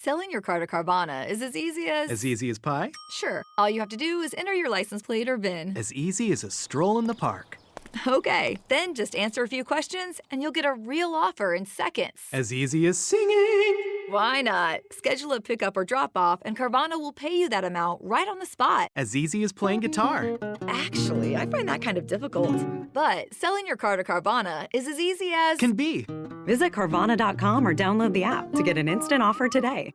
Selling your car to Carvana is as easy as... As easy as pie? Sure. All you have to do is enter your license plate or VIN. As easy as a stroll in the park. Okay, then just answer a few questions and you'll get a real offer in seconds. As easy as singing. Why not? Schedule a pickup or drop off and Carvana will pay you that amount right on the spot. As easy as playing guitar. Actually, I find that kind of difficult. But selling your car to Carvana is as easy as... Can be. Visit Carvana.com or download the app to get an instant offer today.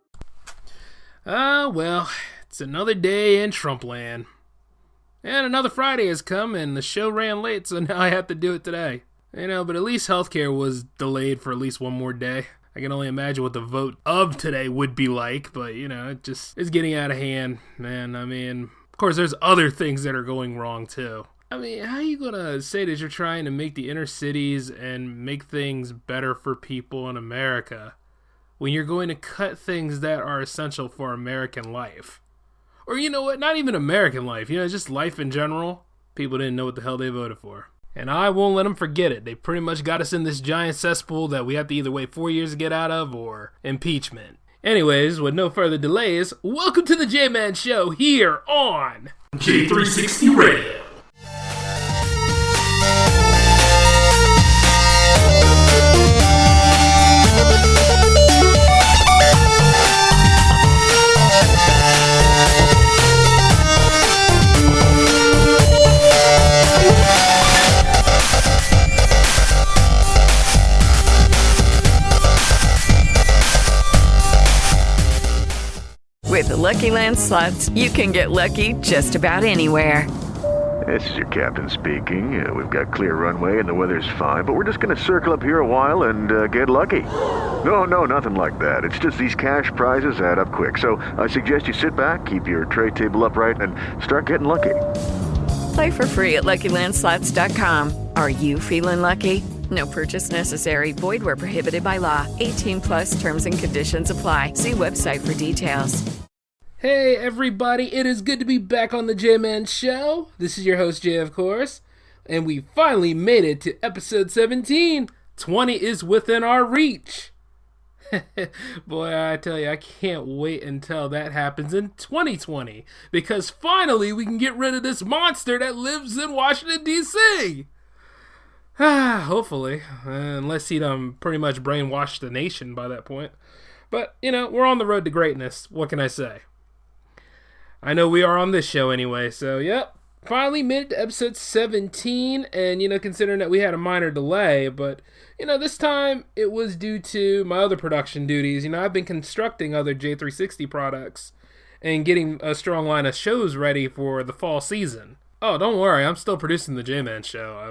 Well, it's another day in Trumpland. And another Friday has come and the show ran late, so now I have to do it today. But at least healthcare was delayed for at least one more day. I can only imagine what the vote of today would be like, but, it's getting out of hand, man. Of course, there's other things that are going wrong, too. How are you going to say that you're trying to make the inner cities and make things better for people in America when you're going to cut things that are essential for American life? Or you know what, not even American life, just life in general. People didn't know what the hell they voted for. And I won't let them forget it. They pretty much got us in this giant cesspool that we have to either wait 4 years to get out of or impeachment. Anyways, with no further delays, welcome to the J-Man Show here on J360 Radio. With the Lucky Land Slots, you can get lucky just about anywhere. This is your captain speaking. We've got clear runway and the weather's fine, but we're just going to circle up here a while and get lucky. No, nothing like that. It's just these cash prizes add up quick. So I suggest you sit back, keep your tray table upright, and start getting lucky. Play for free at LuckyLandSlots.com. Are you feeling lucky? No purchase necessary. Void where prohibited by law. 18+ terms and conditions apply. See website for details. Hey everybody, it is good to be back on the J-Man Show. This is your host Jay, of course, and we finally made it to episode 17. 20 is within our reach. Boy, I tell you, I can't wait until that happens in 2020, because finally we can get rid of this monster that lives in Washington, D.C. Hopefully, unless he'd pretty much brainwashed the nation by that point. But, we're on the road to greatness. What can I say? I know we are on this show anyway, so yep. Finally made it to episode 17, and, considering that we had a minor delay, but, this time it was due to my other production duties. I've been constructing other J360 products and getting a strong line of shows ready for the fall season. Oh, don't worry, I'm still producing the J-Man Show.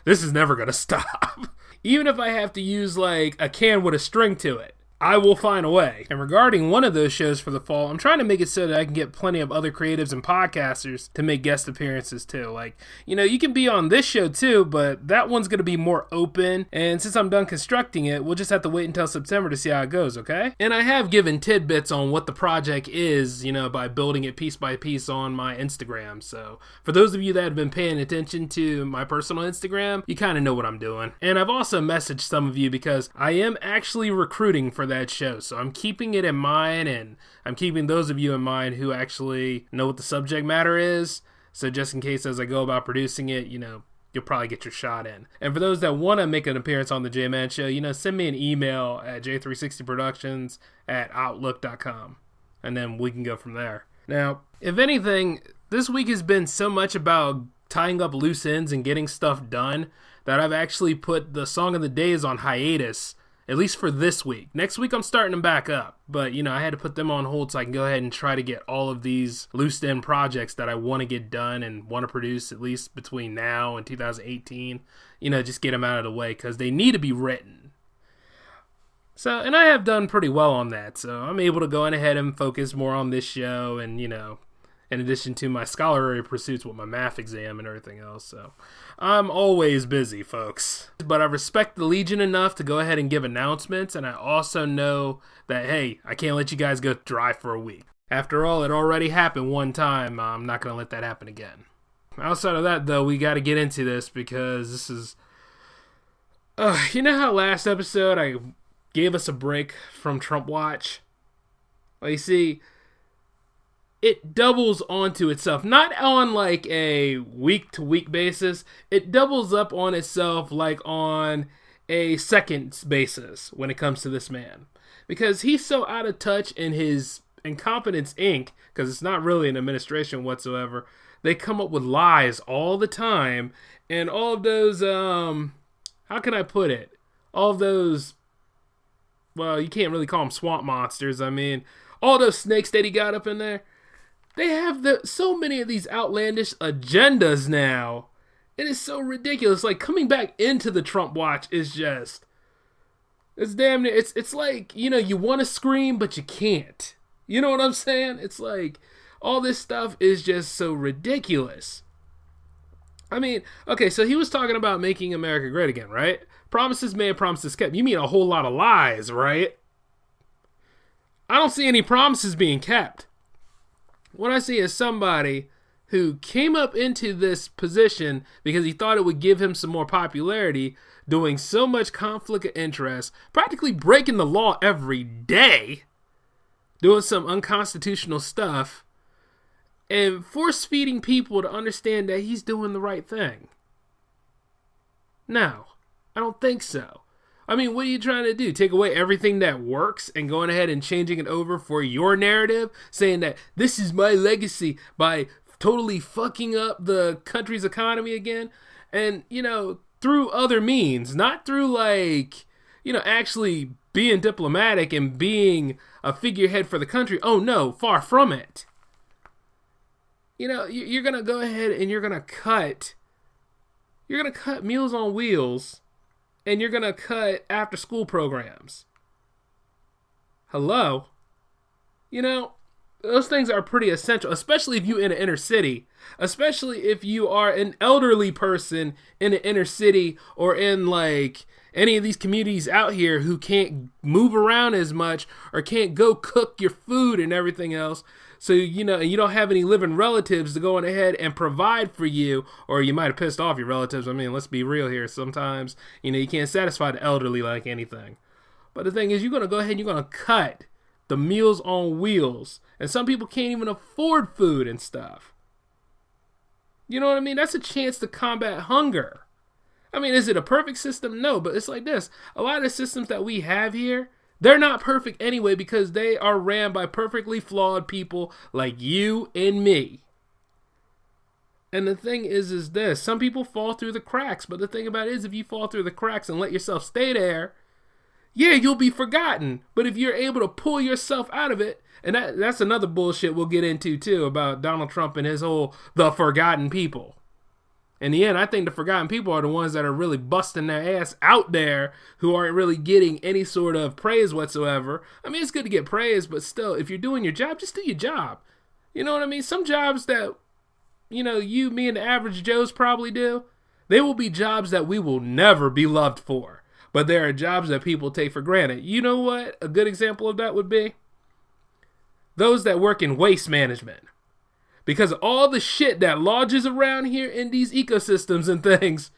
This is never going to stop. Even if I have to use, a can with a string to it, I will find a way. And regarding one of those shows for the fall, I'm trying to make it so that I can get plenty of other creatives and podcasters to make guest appearances too. You can be on this show too, but that one's going to be more open. And since I'm done constructing it, we'll just have to wait until September to see how it goes, okay? And I have given tidbits on what the project is, by building it piece by piece on my Instagram. So for those of you that have been paying attention to my personal Instagram, you kind of know what I'm doing. And I've also messaged some of you because I am actually recruiting for that show, so I'm keeping it in mind, and I'm keeping those of you in mind who actually know what the subject matter is, so just in case as I go about producing it, you'll probably get your shot in. And for those that want to make an appearance on the J-Man Show, send me an email at j360productions@outlook.com, and then we can go from there. Now, if anything, this week has been so much about tying up loose ends and getting stuff done that I've actually put the Song of the Days on hiatus, at least for this week. Next week, I'm starting them back up. But, I had to put them on hold so I can go ahead and try to get all of these loose end projects that I want to get done and want to produce at least between now and 2018. Just get them out of the way because they need to be written. So, and I have done pretty well on that. So I'm able to go on ahead and focus more on this show and, in addition to my scholarly pursuits with my math exam and everything else. So I'm always busy, folks. But I respect the Legion enough to go ahead and give announcements, and I also know that, hey, I can't let you guys go dry for a week. After all, it already happened one time. I'm not going to let that happen again. Outside of that, though, we got to get into this because this is... you know how last episode I gave us a break from Trump Watch. Like, you see, it doubles onto itself, not on like a week-to-week basis. It doubles up on itself like on a second basis when it comes to this man. Because he's so out of touch in his Incompetence Inc., because it's not really an administration whatsoever. They come up with lies all the time, and all of those, how can I put it? All of those, well, you can't really call them swamp monsters. I mean, all those snakes that he got up in there, they have so many of these outlandish agendas now. It is so ridiculous. Like, coming back into the Trump Watch is just, it's damn near, it's like, you know, you want to scream, but you can't. You know what I'm saying? It's like, all this stuff is just so ridiculous. I mean, okay, so he was talking about making America great again, right? Promises made, promises kept. You mean a whole lot of lies, right? I don't see any promises being kept. What I see is somebody who came up into this position because he thought it would give him some more popularity, doing so much conflict of interest, practically breaking the law every day, doing some unconstitutional stuff, and force-feeding people to understand that he's doing the right thing. No, I don't think so. I mean, what are you trying to do? Take away everything that works and going ahead and changing it over for your narrative? Saying that this is my legacy by totally fucking up the country's economy again? And, you know, through other means, not through like, you know, actually being diplomatic and being a figurehead for the country. Oh no, far from it. You know, you're going to go ahead and you're going to cut Meals on Wheels, and you're going to cut after school programs. Hello? You know, those things are pretty essential, especially if you're in an inner city, especially if you are an elderly person in an inner city or in like any of these communities out here who can't move around as much or can't go cook your food and everything else. So, you know, you don't have any living relatives to go on ahead and provide for you, or you might have pissed off your relatives. I mean, let's be real here. Sometimes, you know, you can't satisfy the elderly like anything. But the thing is, you're going to go ahead and you're going to cut the Meals on Wheels. And some people can't even afford food and stuff. You know what I mean? That's a chance to combat hunger. I mean, is it a perfect system? No, but it's like this. A lot of the systems that we have here, they're not perfect anyway because they are ran by perfectly flawed people like you and me. And the thing is this. Some people fall through the cracks, but the thing about it is if you fall through the cracks and let yourself stay there, yeah, you'll be forgotten. But if you're able to pull yourself out of it, and that's another bullshit we'll get into too about Donald Trump and his whole the forgotten people. In the end, I think the forgotten people are the ones that are really busting their ass out there who aren't really getting any sort of praise whatsoever. I mean, it's good to get praise, but still, if you're doing your job, just do your job. You know what I mean? Some jobs that, you know, you, me, and the average Joes probably do, they will be jobs that we will never be loved for. But there are jobs that people take for granted. You know what a good example of that would be? Those that work in waste management. Because all the shit that lodges around here in these ecosystems and things,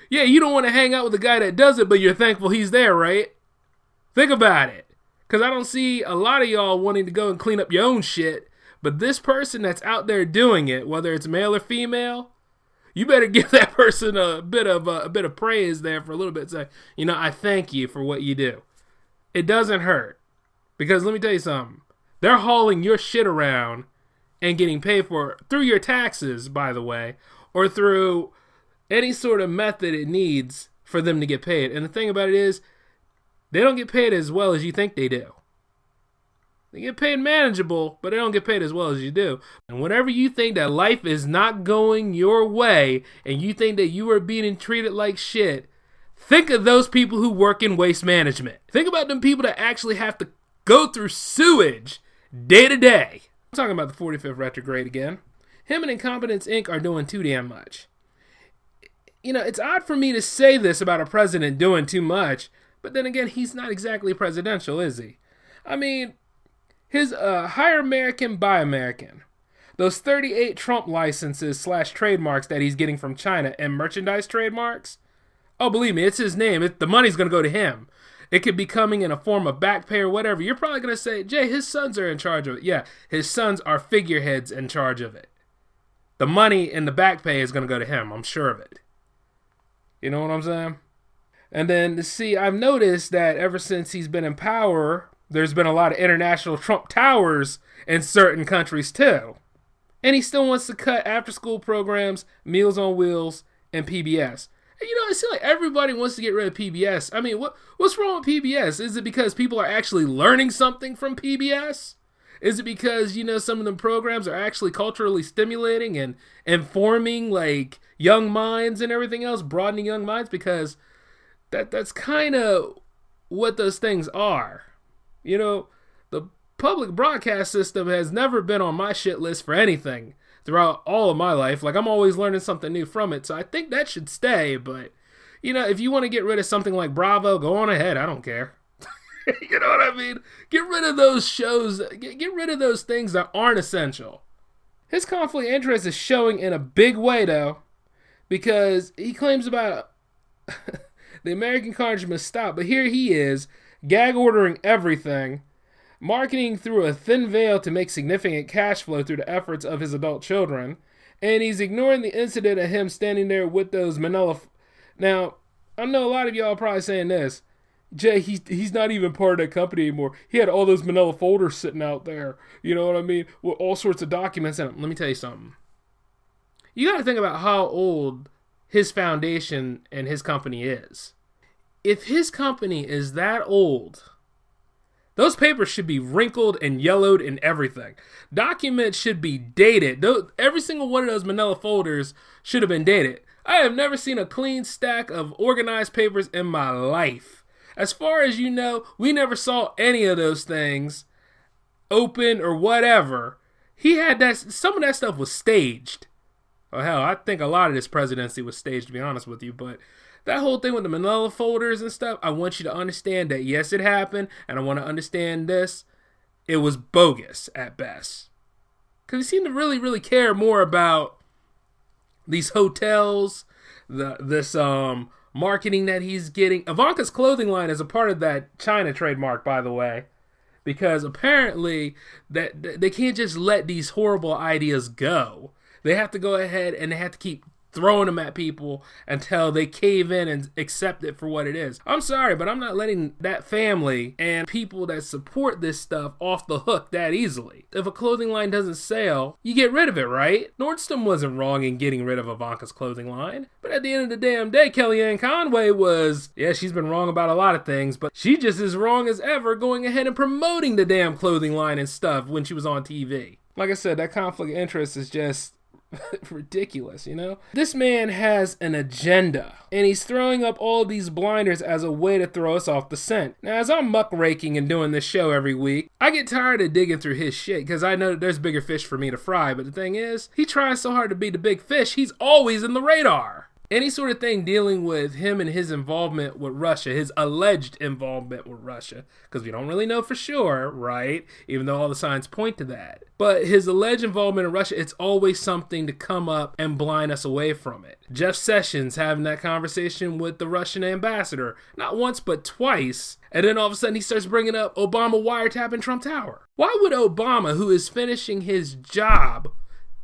yeah, you don't want to hang out with the guy that does it, but you're thankful he's there, right? Think about it. Because I don't see a lot of y'all wanting to go and clean up your own shit, but this person that's out there doing it, whether it's male or female, you better give that person a bit of praise there for a little bit. Say, you know, I thank you for what you do. It doesn't hurt. Because let me tell you something. They're hauling your shit around and getting paid for it through your taxes, by the way, or through any sort of method it needs for them to get paid. And the thing about it is, they don't get paid as well as you think they do. They get paid manageable, but they don't get paid as well as you do. And whenever you think that life is not going your way, and you think that you are being treated like shit, think of those people who work in waste management. Think about them people that actually have to go through sewage day to day. I'm talking about the 45th retrograde again. Him and Incompetence Inc. are doing too damn much. You know, it's odd for me to say this about a president doing too much, but then again, he's not exactly presidential, is he? I mean, his hire American, buy American. Those 38 Trump licenses / trademarks that he's getting from China and merchandise trademarks. Oh, believe me, it's his name. The money's going to go to him. It could be coming in a form of back pay or whatever. You're probably going to say, Jay, his sons are in charge of it. Yeah, his sons are figureheads in charge of it. The money in the back pay is going to go to him. I'm sure of it. You know what I'm saying? And then, see, I've noticed that ever since he's been in power, there's been a lot of international Trump towers in certain countries too. And he still wants to cut after-school programs, Meals on Wheels, and PBS. And, you know, it seems like everybody wants to get rid of PBS. I mean, what's wrong with PBS? Is it because people are actually learning something from PBS? Is it because, you know, some of the programs are actually culturally stimulating and informing, like, young minds and everything else, broadening young minds? Because that's kind of what those things are. You know, the public broadcast system has never been on my shit list for anything throughout all of my life. Like, I'm always learning something new from it, so I think that should stay. But, you know, if you want to get rid of something like Bravo, go on ahead. I don't care. You know what I mean? Get rid of those shows. Get rid of those things that aren't essential. His conflict of interest is showing in a big way, though, because he claims about the American Congressman stop, but here he is, gag ordering everything, marketing through a thin veil to make significant cash flow through the efforts of his adult children, and he's ignoring the incident of him standing there with those manila. Now, I know a lot of y'all are probably saying this, Jay, he's not even part of that company anymore. He had all those manila folders sitting out there, you know what I mean, with all sorts of documents in them. Let me tell you something. You got to think about how old his foundation and his company is. If his company is that old, those papers should be wrinkled and yellowed and everything. Documents should be dated. Every single one of those manila folders should have been dated. I have never seen a clean stack of organized papers in my life. As far as you know, we never saw any of those things open or whatever. He had that. Some of that stuff was staged. Well, hell, I think a lot of this presidency was staged, to be honest with you. But that whole thing with the manila folders and stuff, I want you to understand that, yes, it happened. And I want to understand this. It was bogus at best. Because he seemed to really, really care more about these hotels, this marketing that he's getting. Ivanka's clothing line is a part of that China trademark, by the way, because apparently that they can't just let these horrible ideas go. They have to go ahead and they have to keep throwing them at people until they cave in and accept it for what it is. I'm sorry, but I'm not letting that family and people that support this stuff off the hook that easily. If a clothing line doesn't sell, you get rid of it, right? Nordstrom wasn't wrong in getting rid of Ivanka's clothing line. But at the end of the damn day, Kellyanne Conway was, yeah, she's been wrong about a lot of things, but she just as wrong as ever going ahead and promoting the damn clothing line and stuff when she was on TV. Like I said, that conflict of interest is just ridiculous, you know? This man has an agenda, and he's throwing up all these blinders as a way to throw us off the scent. Now, as I'm muckraking and doing this show every week, I get tired of digging through his shit, because I know that there's bigger fish for me to fry, but the thing is, he tries so hard to be the big fish, he's always in the radar. Any sort of thing dealing with him and his involvement with Russia, his alleged involvement with Russia, because we don't really know for sure, right? Even though all the signs point to that. But his alleged involvement in Russia, it's always something to come up and blind us away from it. Jeff Sessions having that conversation with the Russian ambassador, not once but twice, and then all of a sudden he starts bringing up Obama wiretapping Trump Tower. Why would Obama, who is finishing his job,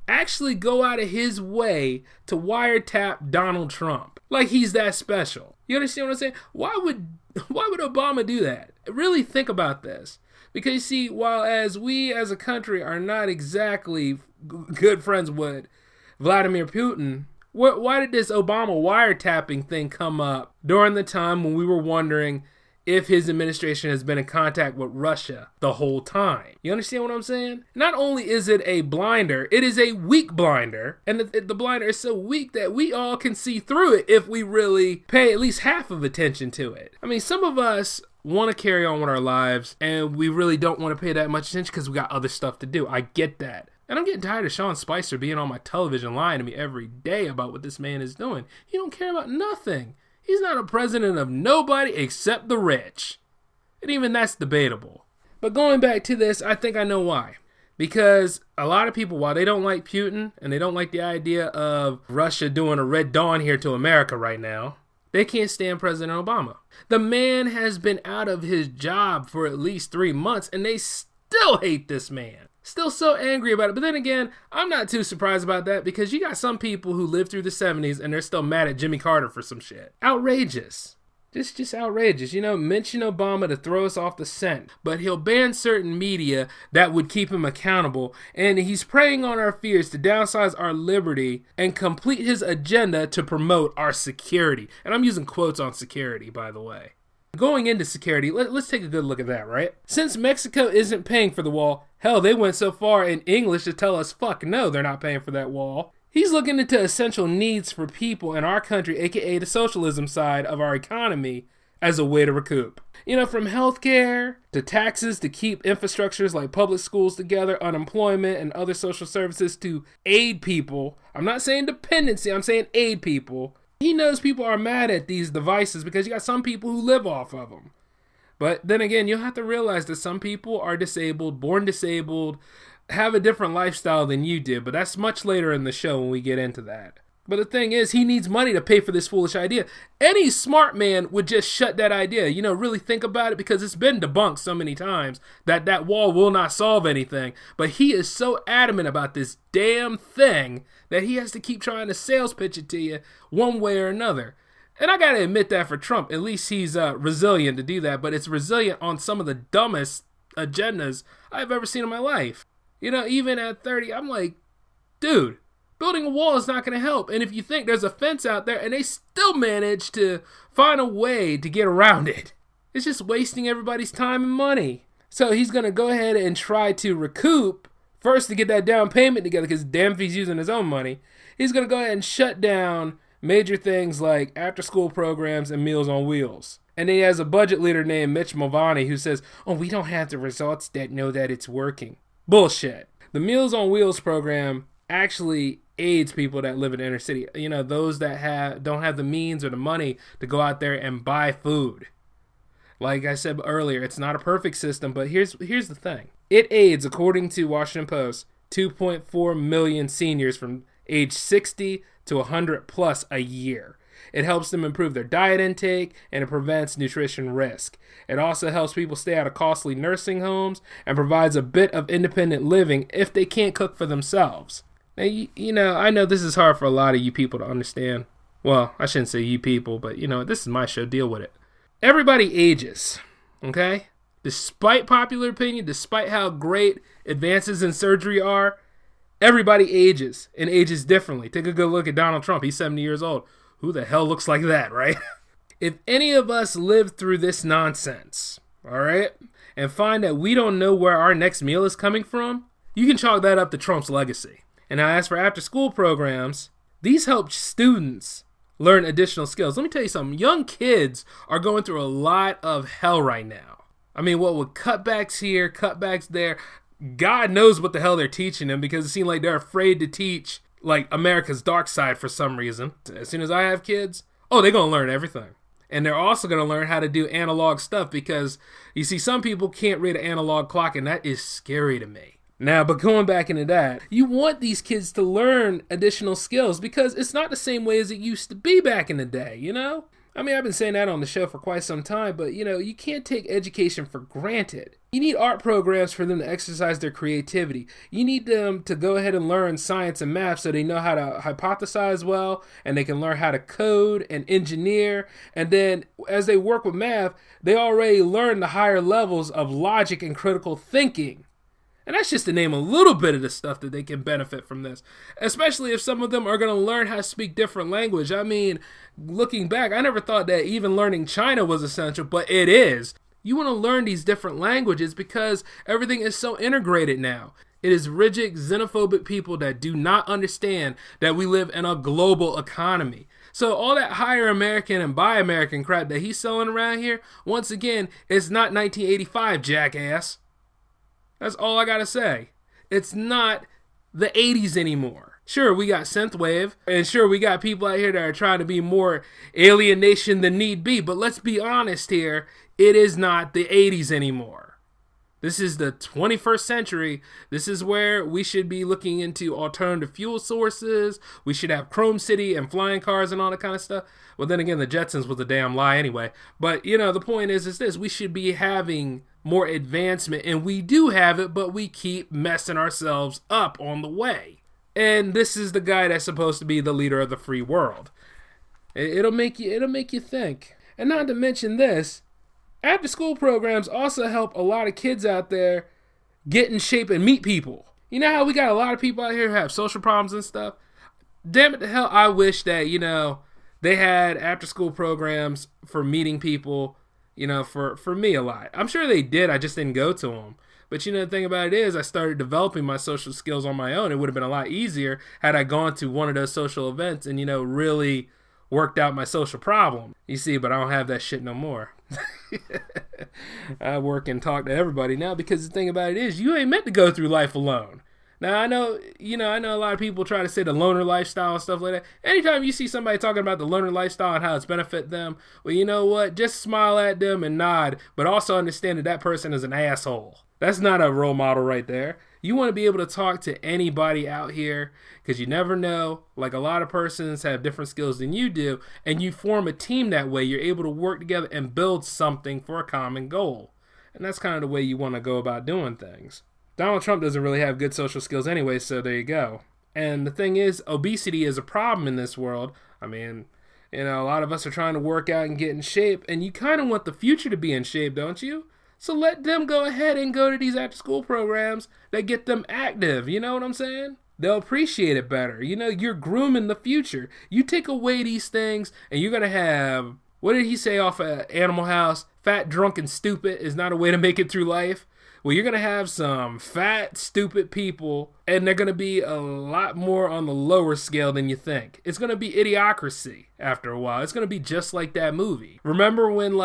actually go out of his way to wiretap Donald Trump? Like he's that special. You understand what I'm saying? Why would Obama do that? Really think about this. Because you see, while as we as a country are not exactly good friends with Vladimir Putin, why did this Obama wiretapping thing come up during the time when we were wondering if his administration has been in contact with Russia the whole time? You understand what I'm saying? Not only is it a blinder, it is a weak blinder. And the blinder is so weak that we all can see through it if we really pay at least half of attention to it. I mean, some of us want to carry on with our lives and we really don't want to pay that much attention because we got other stuff to do. I get that. And I'm getting tired of Sean Spicer being on my television lying to me every day about what this man is doing. He don't care about nothing. He's not a president of nobody except the rich. And even that's debatable. But going back to this, I think I know why. Because a lot of people, while they don't like Putin and they don't like the idea of Russia doing a Red Dawn here to America right now, They can't stand President Obama. The man has been out of his job for at least 3 months, and they still hate this man. Still so angry about it. But then again, I'm not too surprised about that because you got some people who lived through the 70s and they're still mad at Jimmy Carter for some shit. Outrageous. Just outrageous. Mention Obama to throw us off the scent, but he'll ban certain media that would keep him accountable, and he's preying on our fears to downsize our liberty and complete his agenda to promote our security. And I'm using quotes on security, by the way. Going into security, let's take a good look at that, right? Since Mexico isn't paying for the wall, hell, they went so far in English to tell us, fuck no, they're not paying for that wall. He's looking into essential needs for people in our country, aka the socialism side of our economy, as a way to recoup. From healthcare to taxes to keep infrastructures like public schools together, unemployment and other social services to aid people. I'm not saying dependency, I'm saying aid people. He knows people are mad at these devices because you got some people who live off of them. But then again, you'll have to realize that some people are disabled, born disabled, have a different lifestyle than you did, but that's much later in the show when we get into that. But the thing is, he needs money to pay for this foolish idea. Any smart man would just shut that idea, really think about it, because it's been debunked so many times that that wall will not solve anything. But he is so adamant about this damn thing that he has to keep trying to sales pitch it to you one way or another. And I gotta admit that for Trump, at least he's resilient to do that, but it's resilient on some of the dumbest agendas I've ever seen in my life. Even at 30, I'm like, dude, building a wall is not going to help. And if you think there's a fence out there and they still manage to find a way to get around it, it's just wasting everybody's time and money. So he's going to go ahead and try to recoup, first to get that down payment together, because damn if he's using his own money. He's going to go ahead and shut down major things like after-school programs and Meals on Wheels. And then he has a budget leader named Mitch Mulvaney who says, we don't have the results that know that it's working. Bullshit. The Meals on Wheels program actually aids people that live in the inner city. Those that don't have the means or the money to go out there and buy food. Like I said earlier, it's not a perfect system, but here's the thing. It aids, according to Washington Post, 2.4 million seniors from age 60 to 100 plus a year. It helps them improve their diet intake, and it prevents nutrition risk. It also helps people stay out of costly nursing homes and provides a bit of independent living if they can't cook for themselves. Now, I know this is hard for a lot of you people to understand. Well, I shouldn't say you people, but this is my show. Deal with it. Everybody ages, okay? Despite popular opinion, despite how great advances in surgery are, everybody ages and ages differently. Take a good look at Donald Trump. He's 70 years old. Who the hell looks like that, right? If any of us live through this nonsense, all right, and find that we don't know where our next meal is coming from, you can chalk that up to Trump's legacy. And now, as for after-school programs, these help students learn additional skills. Let me tell you something. Young kids are going through a lot of hell right now. I mean, what with cutbacks here, cutbacks there, God knows what the hell they're teaching them, because it seems like they're afraid to teach like America's dark side for some reason. As soon as I have kids, they're going to learn everything. And they're also going to learn how to do analog stuff, because you see, some people can't read an analog clock, and that is scary to me. Now, but going back into that, you want these kids to learn additional skills, because it's not the same way as it used to be back in the day, I mean, I've been saying that on the show for quite some time, but, you can't take education for granted. You need art programs for them to exercise their creativity. You need them to go ahead and learn science and math so they know how to hypothesize well, and they can learn how to code and engineer. And then as they work with math, they already learn the higher levels of logic and critical thinking. And that's just to name a little bit of the stuff that they can benefit from this, especially if some of them are going to learn how to speak different language. I mean, looking back, I never thought that even learning China was essential, but it is. You want to learn these different languages because everything is so integrated now. It is rigid, xenophobic people that do not understand that we live in a global economy. So all that hire American and buy American crap that he's selling around here, once again, it's not 1985, jackass. That's all I gotta say. It's not the 80s anymore. Sure, we got synthwave, and sure, we got people out here that are trying to be more alienation than need be, but let's be honest here, it is not the 80s anymore. This is the 21st century. This is where we should be looking into alternative fuel sources. We should have Chrome City and flying cars and all that kind of stuff. Well, then again, the Jetsons was a damn lie anyway. But, the point is this. We should be having more advancement, and we do have it, but we keep messing ourselves up on the way. And this is the guy that's supposed to be the leader of the free world. It'll make you think. And not to mention this, after school programs also help a lot of kids out there get in shape and meet people. You know how we got a lot of people out here who have social problems and stuff? Damn it to hell, I wish that, they had after school programs for meeting people, for me a lot. I'm sure they did, I just didn't go to them. But the thing about it is I started developing my social skills on my own. It would have been a lot easier had I gone to one of those social events and, really worked out my social problem. You see, but I don't have that shit no more. I work and talk to everybody now because the thing about it is you ain't meant to go through life alone. Now, I know a lot of people try to say the loner lifestyle and stuff like that. Anytime you see somebody talking about the loner lifestyle and how it's benefit them, well, you know what? Just smile at them and nod, but also understand that person is an asshole. That's not a role model right there. You want to be able to talk to anybody out here because you never know. Like a lot of persons have different skills than you do, and you form a team that way. You're able to work together and build something for a common goal. And that's kind of the way you want to go about doing things. Donald Trump doesn't really have good social skills anyway, so there you go. And the thing is, obesity is a problem in this world. I mean, a lot of us are trying to work out and get in shape, and you kind of want the future to be in shape, don't you? So let them go ahead and go to these after-school programs that get them active. You know what I'm saying? They'll appreciate it better. You're grooming the future. You take away these things, and you're going to have, what did he say off of Animal House? Fat, drunk, and stupid is not a way to make it through life. Well, you're going to have some fat, stupid people, and they're going to be a lot more on the lower scale than you think. It's going to be idiocracy after a while. It's going to be just like that movie. Remember when,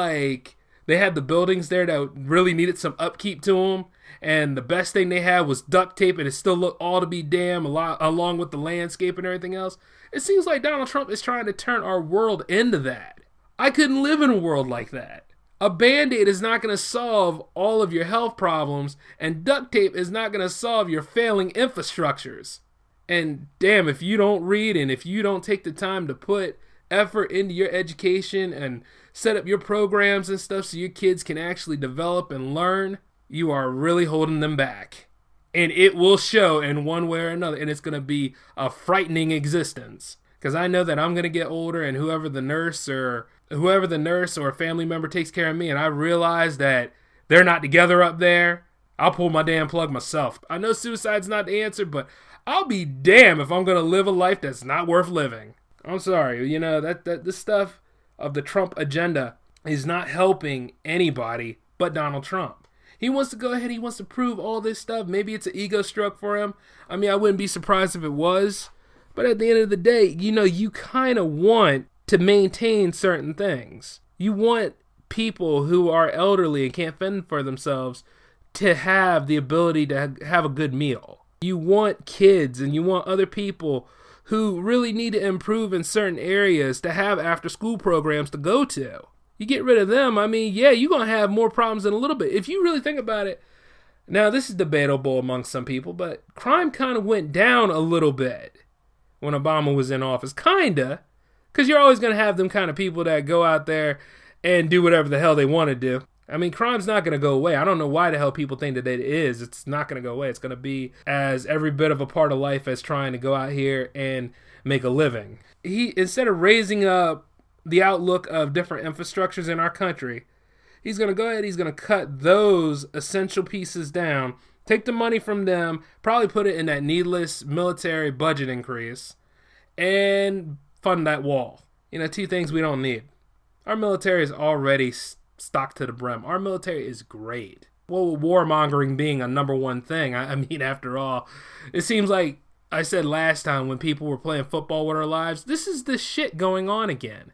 they had the buildings there that really needed some upkeep to them, and the best thing they had was duct tape, and it still looked all to be damn along with the landscape and everything else? It seems like Donald Trump is trying to turn our world into that. I couldn't live in a world like that. A Band-Aid is not going to solve all of your health problems, and duct tape is not going to solve your failing infrastructures. And damn, if you don't read and if you don't take the time to put effort into your education and set up your programs and stuff so your kids can actually develop and learn, you are really holding them back. And it will show in one way or another, and it's going to be a frightening existence. Because I know that I'm going to get older, and whoever the nurse or a family member takes care of me, and I realize that they're not together up there, I'll pull my damn plug myself. I know suicide's not the answer, but I'll be damned if I'm going to live a life that's not worth living. I'm sorry, that this stuff of the Trump agenda is not helping anybody but Donald Trump. He wants to go ahead, he wants to prove all this stuff. Maybe it's an ego stroke for him. I mean, I wouldn't be surprised if it was. But at the end of the day, you kind of want to maintain certain things. You want people who are elderly and can't fend for themselves to have the ability to have a good meal. You want kids and you want other people who really need to improve in certain areas to have after-school programs to go to. You get rid of them, I mean, yeah, you're going to have more problems in a little bit. If you really think about it, now this is debatable among some people, but crime kind of went down a little bit when Obama was in office. Kinda. Because you're always going to have them kind of people that go out there and do whatever the hell they want to do. I mean, crime's not going to go away. I don't know why the hell people think that it is. It's not going to go away. It's going to be as every bit of a part of life as trying to go out here and make a living. Instead of raising up the outlook of different infrastructures in our country, he's going to go ahead, he's going to cut those essential pieces down, take the money from them, probably put it in that needless military budget increase, and fund that wall. Two things we don't need. Our military is already stocked to the brim. Our military is great. Well, with warmongering being a number one thing, I mean, after all, it seems like I said last time when people were playing football with our lives, this is the shit going on again.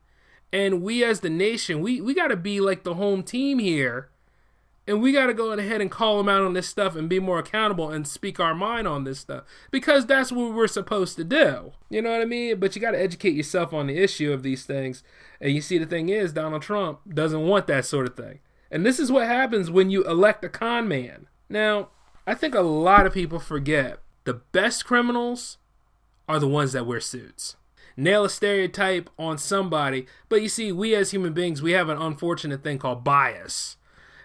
And we as the nation, we got to be like the home team here. And we got to go ahead and call them out on this stuff and be more accountable and speak our mind on this stuff. Because that's what we're supposed to do. You know what I mean? But you got to educate yourself on the issue of these things. And you see, the thing is, Donald Trump doesn't want that sort of thing. And this is what happens when you elect a con man. Now, I think a lot of people forget the best criminals are the ones that wear suits. Nail a stereotype on somebody, but you see, we as human beings, we have an unfortunate thing called bias.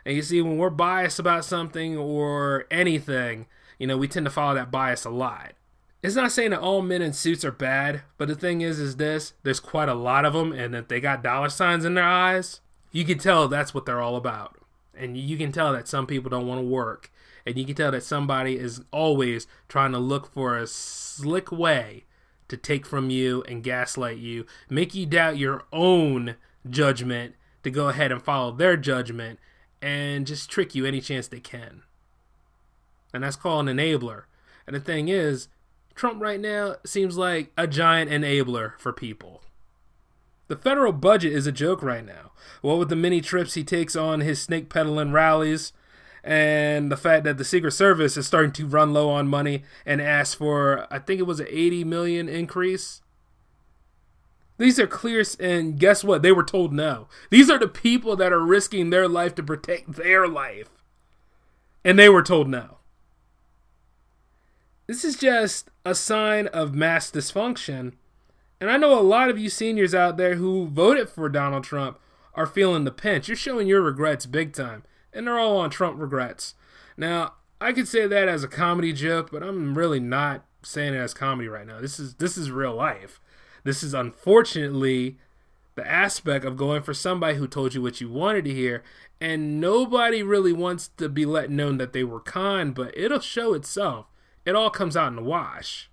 And you see, when we're biased about something or anything, we tend to follow that bias a lot. It's not saying that all men in suits are bad, but the thing is this, there's quite a lot of them, and if they got dollar signs in their eyes, you can tell that's what they're all about. And you can tell that some people don't want to work. And you can tell that somebody is always trying to look for a slick way to take from you and gaslight you, make you doubt your own judgment to go ahead and follow their judgment, and just trick you any chance they can. And that's called an enabler. And the thing is, Trump right now seems like a giant enabler for people. The federal budget is a joke right now. What with the many trips he takes on his snake peddling rallies, and the fact that the Secret Service is starting to run low on money and ask for, I think it was an 80 million increase. These are clear, and guess what? They were told no. These are the people that are risking their life to protect their life. And they were told no. This is just a sign of mass dysfunction. And I know a lot of you seniors out there who voted for Donald Trump are feeling the pinch. You're showing your regrets big time. And they're all on Trump regrets. Now, I could say that as a comedy joke, but I'm really not saying it as comedy right now. This is real life. This is unfortunately the aspect of going for somebody who told you what you wanted to hear, and nobody really wants to be let known that they were conned, but it'll show itself. It all comes out in the wash.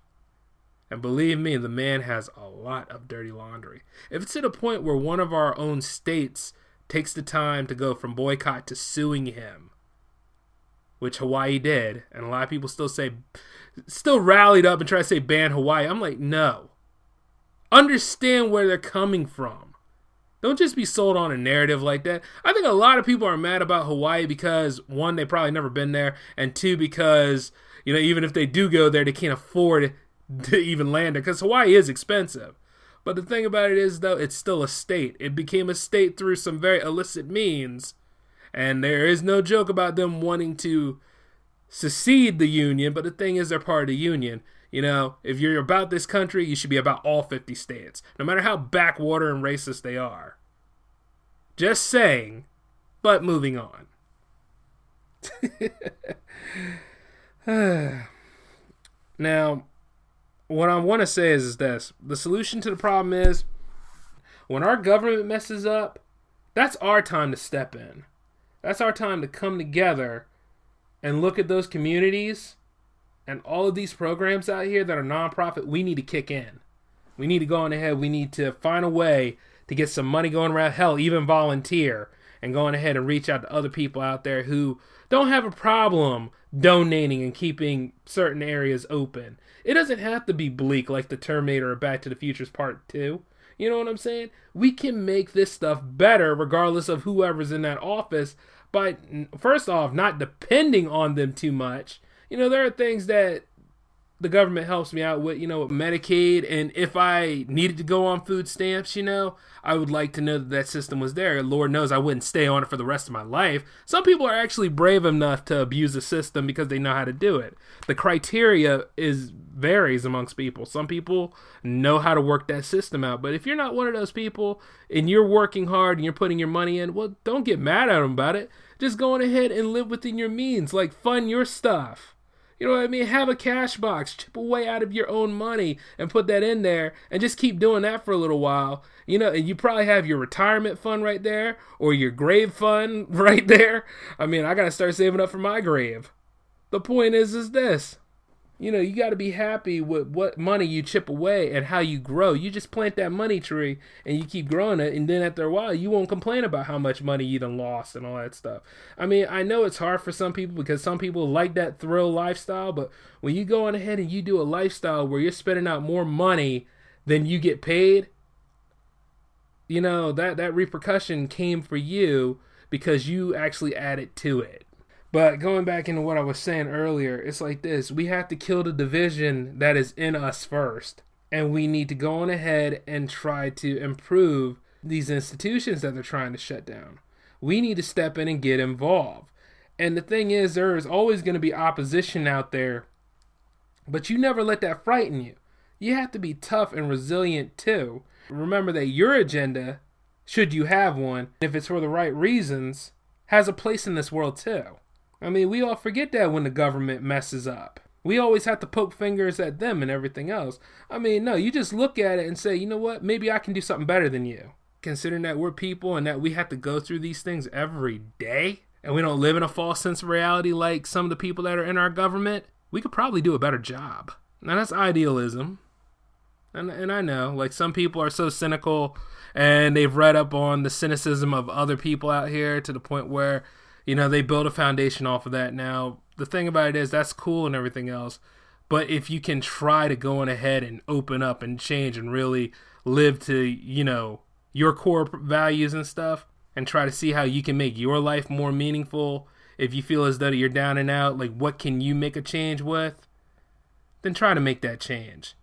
And believe me, the man has a lot of dirty laundry. If it's to the point where one of our own states takes the time to go from boycott to suing him, which Hawaii did, and a lot of people still rallied up and try to say ban Hawaii. I'm like, no. Understand where they're coming from. Don't just be sold on a narrative like that. I think a lot of people are mad about Hawaii because, one, they probably never been there, and two, because, even if they do go there, they can't afford to even land there, because Hawaii is expensive. But the thing about it is, though, it's still a state. It became a state through some very illicit means. And there is no joke about them wanting to secede the union. But the thing is, they're part of the union. If you're about this country, you should be about all 50 states. No matter how backwater and racist they are. Just saying. But moving on. Now, what I want to say is this. The solution to the problem is, when our government messes up, that's our time to step in. That's our time to come together and look at those communities and all of these programs out here that are nonprofit. We need to kick in. We need to go on ahead. We need to find a way to get some money going around. Hell, even volunteer and going ahead and reach out to other people out there who don't have a problem donating and keeping certain areas open. It doesn't have to be bleak like the Terminator or Back to the Future's Part 2. You know what I'm saying? We can make this stuff better regardless of whoever's in that office by, first off, not depending on them too much. There are things that the government helps me out with, with Medicaid, and if I needed to go on food stamps, I would like to know that system was there. Lord knows I wouldn't stay on it for the rest of my life. Some people are actually brave enough to abuse the system because they know how to do it. The criteria varies amongst people. Some people know how to work that system out, but if you're not one of those people and you're working hard and you're putting your money in, well, don't get mad at them about it. Just go on ahead and live within your means, like fund your stuff. You know what I mean? Have a cash box, chip away out of your own money and put that in there and just keep doing that for a little while. And you probably have your retirement fund right there or your grave fund right there. I mean, I got to start saving up for my grave. The point is this. You got to be happy with what money you chip away and how you grow. You just plant that money tree and you keep growing it, and then after a while you won't complain about how much money you done lost and all that stuff. I mean, I know it's hard for some people because some people like that thrill lifestyle, but when you go on ahead and you do a lifestyle where you're spending out more money than you get paid, that repercussion came for you because you actually added to it. But going back into what I was saying earlier, it's like this. We have to kill the division that is in us first. And we need to go on ahead and try to improve these institutions that they're trying to shut down. We need to step in and get involved. And the thing is, there is always going to be opposition out there, but you never let that frighten you. You have to be tough and resilient too. Remember that your agenda, should you have one, if it's for the right reasons, has a place in this world too. I mean, we all forget that when the government messes up. We always have to poke fingers at them and everything else. I mean, no, you just look at it and say, you know what, maybe I can do something better than you. Considering that we're people and that we have to go through these things every day, and we don't live in a false sense of reality like some of the people that are in our government, we could probably do a better job. Now, that's idealism. And I know, like, some people are so cynical and they've read up on the cynicism of other people out here to the point where, you know, they build a foundation off of that. Now, the thing about it is that's cool and everything else. But if you can try to go on ahead and open up and change and really live to, you know, your core values and stuff, and try to see how you can make your life more meaningful, if you feel as though you're down and out, like, what can you make a change with? Then try to make that change.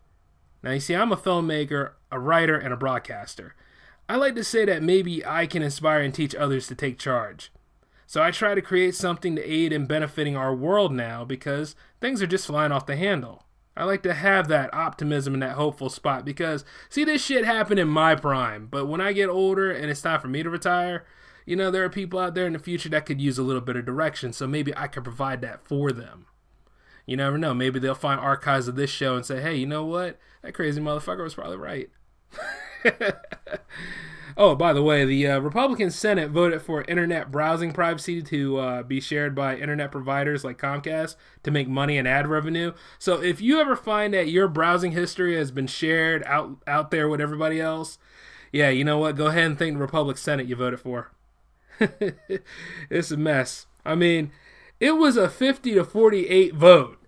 Now, you see, I'm a filmmaker, a writer, and a broadcaster. I like to say that maybe I can inspire and teach others to take charge. So I try to create something to aid in benefiting our world now because things are just flying off the handle. I like to have that optimism and that hopeful spot because, see, this shit happened in my prime, but when I get older and it's time for me to retire, you know, there are people out there in the future that could use a little bit of direction, so maybe I could provide that for them. You never know. Maybe they'll find archives of this show and say, hey, you know what? That crazy motherfucker was probably right. Oh, by the way, the Republican Senate voted for internet browsing privacy to be shared by internet providers like Comcast to make money and ad revenue. So if you ever find that your browsing history has been shared out there with everybody else, yeah, you know what? Go ahead and thank the Republican Senate you voted for. It's a mess. I mean, it was a 50-48 vote.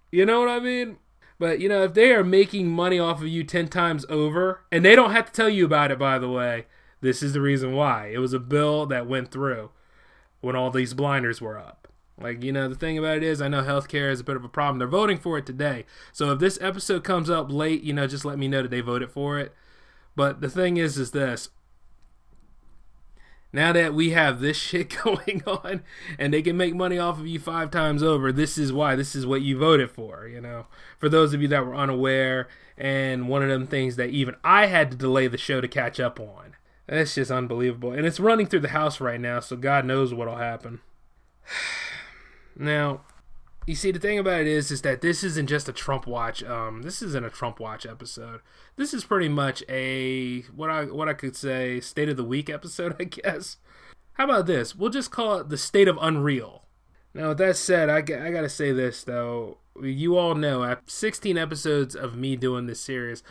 You know what I mean? But, you know, if they are making money off of you 10 times over, and they don't have to tell you about it, by the way, this is the reason why. It was a bill that went through when all these blinders were up. Like, you know, the thing about it is, I know healthcare is a bit of a problem. They're voting for it today. So if this episode comes up late, you know, just let me know that they voted for it. But the thing is this. Now that we have this shit going on and they can make money off of you 5 times over, this is why. This is what you voted for, you know. For those of you that were unaware, and one of them things that even I had to delay the show to catch up on. That's just unbelievable. And it's running through the house right now, so God knows what'll happen. Now, you see, the thing about it is that this isn't just a Trump watch. This isn't a Trump watch episode. This is pretty much a what I could say state of the week episode, I guess. How about this? We'll just call it the state of unreal. Now, with that said, I gotta say this though. You all know after 16 episodes of me doing this series,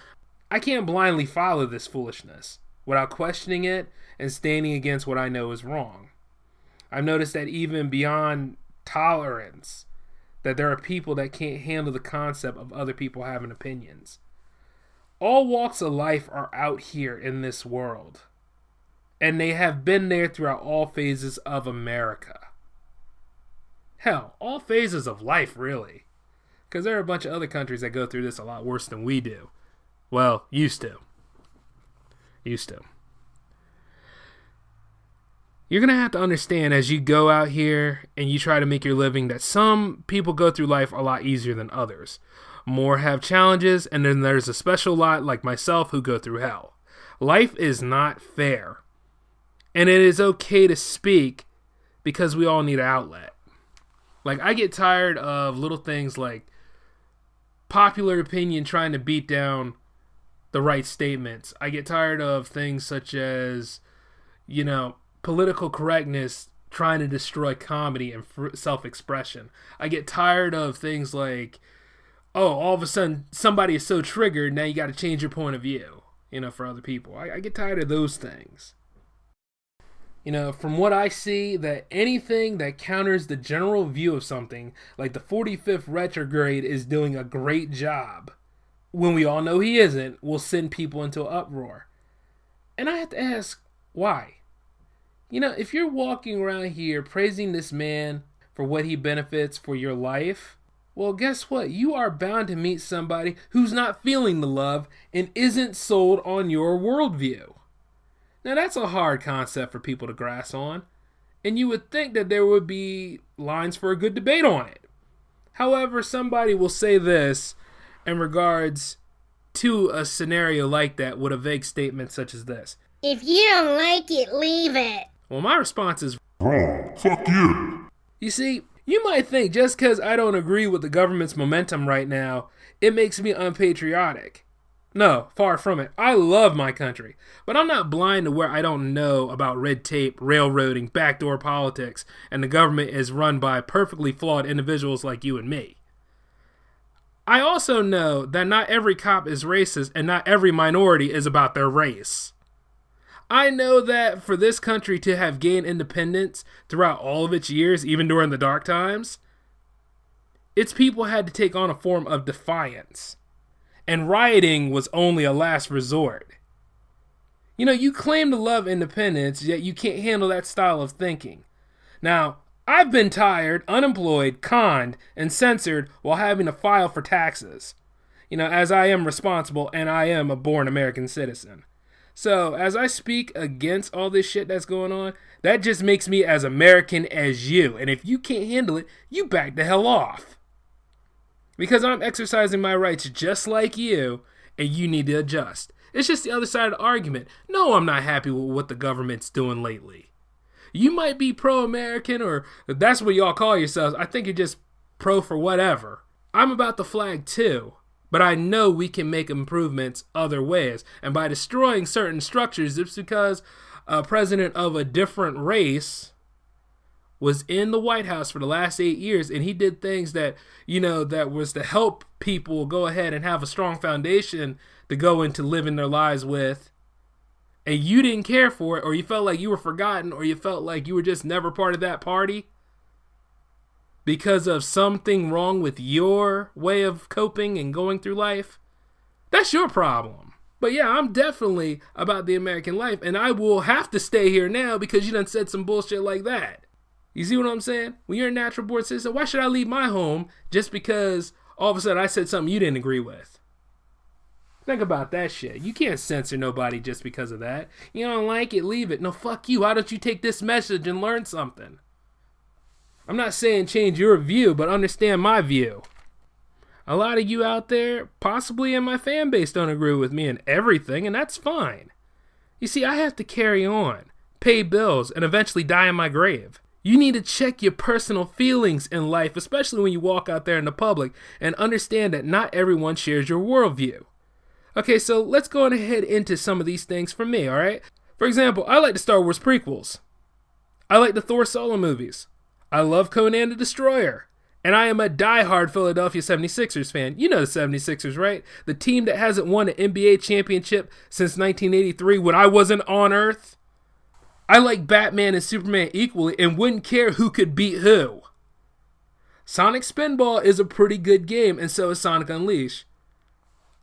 I can't blindly follow this foolishness without questioning it and standing against what I know is wrong. I've noticed that even beyond tolerance, that there are people that can't handle the concept of other people having opinions. All walks of life are out here in this world, and they have been there throughout all phases of America. Hell, all phases of life, really. Because there are a bunch of other countries that go through this a lot worse than we do. Well, used to. You're going to have to understand as you go out here and you try to make your living that some people go through life a lot easier than others. More have challenges, and then there's a special lot like myself who go through hell. Life is not fair. And it is okay to speak because we all need an outlet. Like, I get tired of little things like popular opinion trying to beat down the right statements. I get tired of things such as, you know, political correctness trying to destroy comedy and self-expression. I get tired of things like, oh, all of a sudden somebody is so triggered, now you got to change your point of view, you know, for other people. I get tired of those things. You know, from what I see, that anything that counters the general view of something, like the 45th retrograde is doing a great job, when we all know he isn't, will send people into an uproar. And I have to ask, why? You know, if you're walking around here praising this man for what he benefits for your life, well, guess what? You are bound to meet somebody who's not feeling the love and isn't sold on your worldview. Now, that's a hard concept for people to grasp on. And you would think that there would be lines for a good debate on it. However, somebody will say this in regards to a scenario like that with a vague statement such as this. If you don't like it, leave it. Well, my response is, Wrong. Fuck you. you see, you might think just because I don't agree with the government's momentum right now, it makes me unpatriotic. No, far from it. I love my country, but I'm not blind to where I don't know about red tape, railroading, backdoor politics, and the government is run by perfectly flawed individuals like you and me. I also know that not every cop is racist and not every minority is about their race. I know that for this country to have gained independence throughout all of its years, even during the dark times, its people had to take on a form of defiance. And rioting was only a last resort. You know, you claim to love independence, yet you can't handle that style of thinking. Now, I've been tired, unemployed, conned, and censored while having to file for taxes. You know, as I am responsible and I am a born American citizen. So, as I speak against all this shit that's going on, that just makes me as American as you. And if you can't handle it, you back the hell off. Because I'm exercising my rights just like you, and you need to adjust. It's just the other side of the argument. No, I'm not happy with what the government's doing lately. You might be pro-American, or that's what y'all call yourselves. I think you're just pro for whatever. I'm about the flag too, but I know we can make improvements other ways. And by destroying certain structures, it's because a president of a different race was in the White House for the last 8 years, and he did things that, you know, that was to help people go ahead and have a strong foundation to go into living their lives with, and you didn't care for it, or you felt like you were forgotten, or you felt like you were just never part of that party because of something wrong with your way of coping and going through life, that's your problem. But yeah, I'm definitely about the American life, and I will have to stay here now because you done said some bullshit like that. You see what I'm saying? When you're a natural born citizen, why should I leave my home just because all of a sudden I said something you didn't agree with? Think about that shit. You can't censor nobody just because of that. You don't like it, leave it. No, fuck you. Why don't you take this message and learn something? I'm not saying change your view, but understand my view. A lot of you out there, possibly in my fan base, don't agree with me in everything, and that's fine. You see, I have to carry on, pay bills, and eventually die in my grave. You need to check your personal feelings in life, especially when you walk out there in the public, and understand that not everyone shares your worldview. Okay, so let's go ahead into some of these things for me, alright? For example, I like the Star Wars prequels. I like the Thor solo movies. I love Conan the Destroyer. And I am a diehard Philadelphia 76ers fan. You know the 76ers, right? The team that hasn't won an NBA championship since 1983 when I wasn't on Earth. I like Batman and Superman equally and wouldn't care who could beat who. Sonic Spinball is a pretty good game, and so is Sonic Unleashed.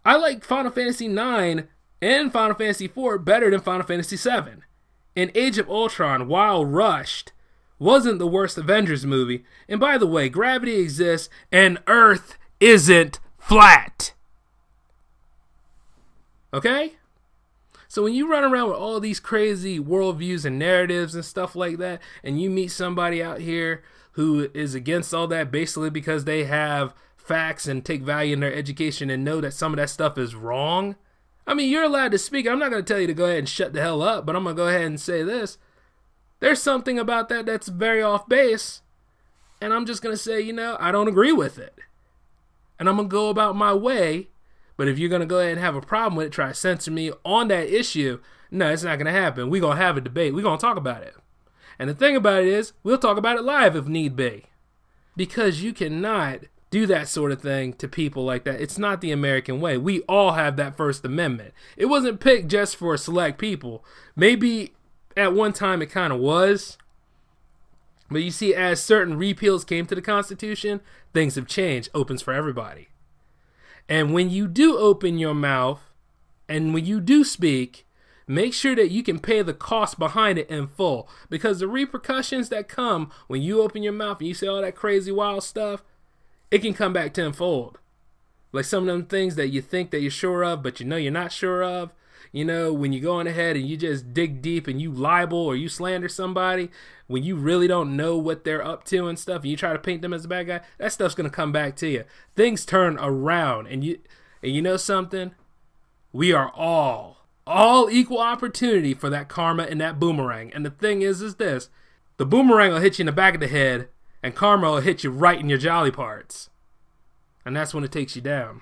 I like Final Fantasy IX and Final Fantasy IV better than Final Fantasy VII. And Age of Ultron, while rushed, wasn't the worst Avengers movie. And by the way, gravity exists and Earth isn't flat. Okay? So when you run around with all these crazy worldviews and narratives and stuff like that, and you meet somebody out here who is against all that basically because they have facts and take value in their education and know that some of that stuff is wrong, I mean, you're allowed to speak. I'm not going to tell you to go ahead and shut the hell up, but I'm going to go ahead and say this. There's something about that that's very off base, and I'm just going to say, I don't agree with it. And I'm going to go about my way. But if you're going to go ahead and have a problem with it, try to censor me on that issue, no, it's not going to happen. We're going to have a debate. We're going to talk about it. And the thing about it is, we'll talk about it live if need be. Because you cannot do that sort of thing to people like that. It's not the American way. We all have that First Amendment. It wasn't picked just for select people. Maybe at one time it kind of was. But you see, as certain repeals came to the Constitution, things have changed. Opens for everybody. And when you do open your mouth, and when you do speak, make sure that you can pay the cost behind it in full. Because the repercussions that come when you open your mouth and you say all that crazy wild stuff, it can come back tenfold. Like some of them things that you think that you're sure of, but you know you're not sure of. You know, when you go on ahead and you just dig deep and you libel or you slander somebody, when you really don't know what they're up to and stuff, and you try to paint them as a bad guy, that stuff's going to come back to you. Things turn around, and you know something? We are all equal opportunity for that karma and that boomerang. And the thing is this, the boomerang will hit you in the back of the head, and karma will hit you right in your jolly parts. And that's when it takes you down.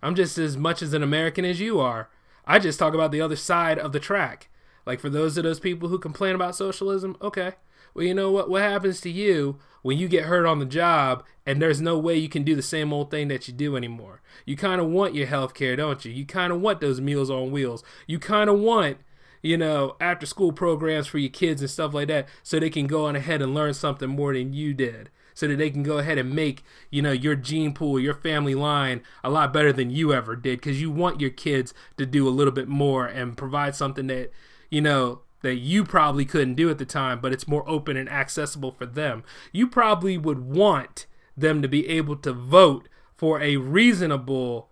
I'm just as much as an American as you are. I just talk about the other side of the track. Like, for those people who complain about socialism, okay. Well, you know what? What happens to you when you get hurt on the job and there's no way you can do the same old thing that you do anymore? You kind of want your health care, don't you? You kind of want those Meals on Wheels. You kind of want, you know, after school programs for your kids and stuff like that so they can go on ahead and learn something more than you did. So that they can go ahead and make, you know, your gene pool, your family line a lot better than you ever did, because you want your kids to do a little bit more and provide something that, you know, that you probably couldn't do at the time, but it's more open and accessible for them. You probably would want them to be able to vote for a reasonable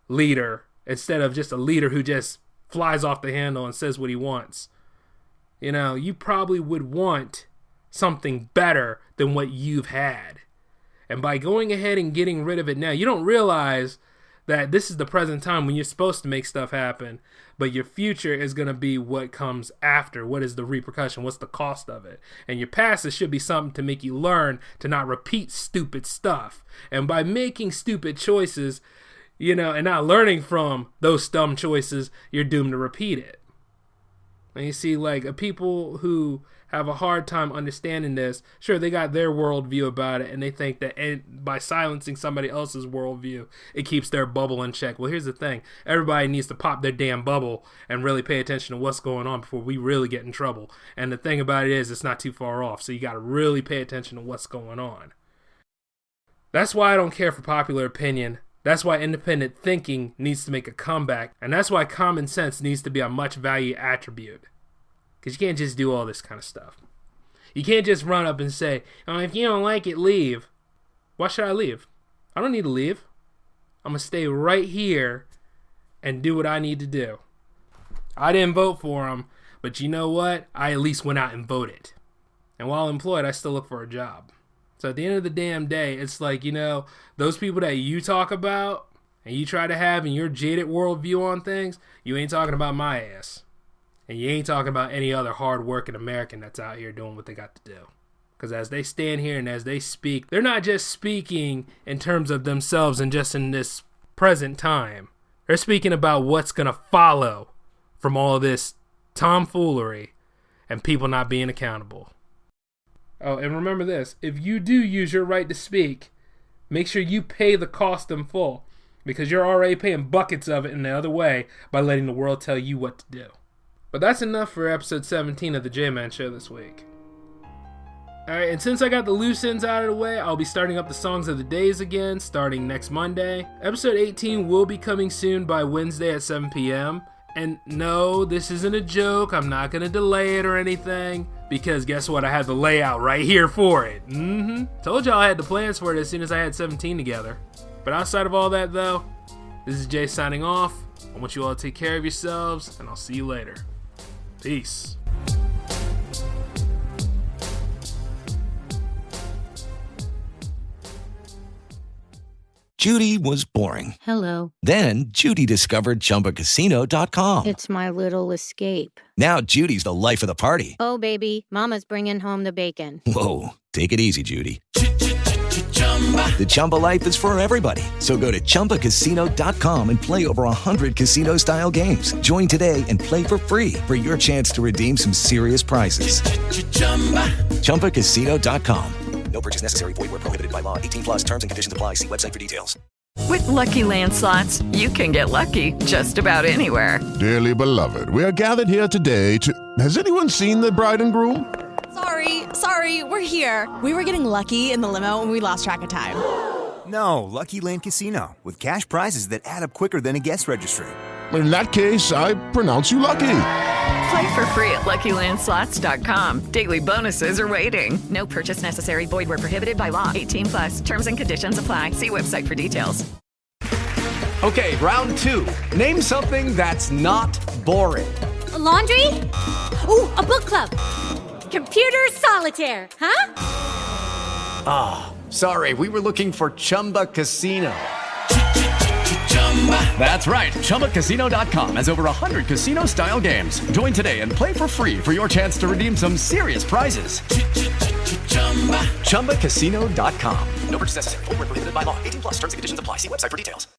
leader instead of just a leader who just flies off the handle and says what he wants. You know, you probably would want something better than what you've had. And by going ahead and getting rid of it now, you don't realize that this is the present time when you're supposed to make stuff happen, but your future is going to be what comes after. What is the repercussion? What's the cost of it? And your past should be something to make you learn to not repeat stupid stuff. And by making stupid choices, you know, and not learning from those dumb choices, you're doomed to repeat it. And you see, like, people who have a hard time understanding this, sure, they got their worldview about it, and they think that by silencing somebody else's worldview, it keeps their bubble in check. Well, here's the thing. Everybody needs to pop their damn bubble and really pay attention to what's going on before we really get in trouble. And the thing about it is, it's not too far off, so you got to really pay attention to what's going on. That's why I don't care for popular opinion. That's why independent thinking needs to make a comeback, and that's why common sense needs to be a much valued attribute. Because you can't just do all this kind of stuff. You can't just run up and say, oh, if you don't like it, leave. Why should I leave? I don't need to leave. I'm going to stay right here and do what I need to do. I didn't vote for him, but you know what? I at least went out and voted. And while employed, I still look for a job. So at the end of the damn day, it's like, you know, those people that you talk about and you try to have in your jaded worldview on things, you ain't talking about my ass. And you ain't talking about any other hard-working American that's out here doing what they got to do. Because as they stand here and as they speak, they're not just speaking in terms of themselves and just in this present time. They're speaking about what's going to follow from all of this tomfoolery and people not being accountable. Oh, and remember this. If you do use your right to speak, make sure you pay the cost in full. Because you're already paying buckets of it in the other way by letting the world tell you what to do. But that's enough for episode 17 of the J-Man Show this week. Alright, and since I got the loose ends out of the way, I'll be starting up the Songs of the Days again, starting next Monday. Episode 18 will be coming soon by Wednesday at 7 p.m. And no, this isn't a joke, I'm not going to delay it or anything, because guess what, I had the layout right here for it. Told y'all I had the plans for it as soon as I had 17 together. But outside of all that though, this is Jay signing off. I want you all to take care of yourselves, and I'll see you later. Peace. Judy was boring. Hello. Then Judy discovered ChumbaCasino.com. It's my little escape. Now Judy's the life of the party. Oh, baby, mama's bringing home the bacon. Whoa, take it easy, Judy. The Chumba life is for everybody. So go to ChumbaCasino.com and play over 100 casino-style games. Join today and play for free for your chance to redeem some serious prizes. ChumbaCasino.com. No purchase necessary. Void where prohibited by law. 18+ terms and conditions apply. See website for details. With Lucky Land Slots, you can get lucky just about anywhere. Dearly beloved, we are gathered here today to... Has anyone seen the bride and groom? Sorry, we're here. We were getting lucky in the limo and we lost track of time. No, Lucky Land Casino, with cash prizes that add up quicker than a guest registry. In that case, I pronounce you lucky. Play for free at LuckyLandSlots.com. Daily bonuses are waiting. No purchase necessary. Void where prohibited by law. 18+. Terms and conditions apply. See website for details. Okay, round 2. Name something that's not boring. A laundry? Ooh, a book club. Computer solitaire, huh? Ah, sorry, we were looking for Chumba Casino. That's right, ChumbaCasino.com has over 100 casino-style games. Join today and play for free for your chance to redeem some serious prizes. ChumbaCasino.com. No purchase necessary. Void where prohibited by law. 18+ terms and conditions apply. See website for details.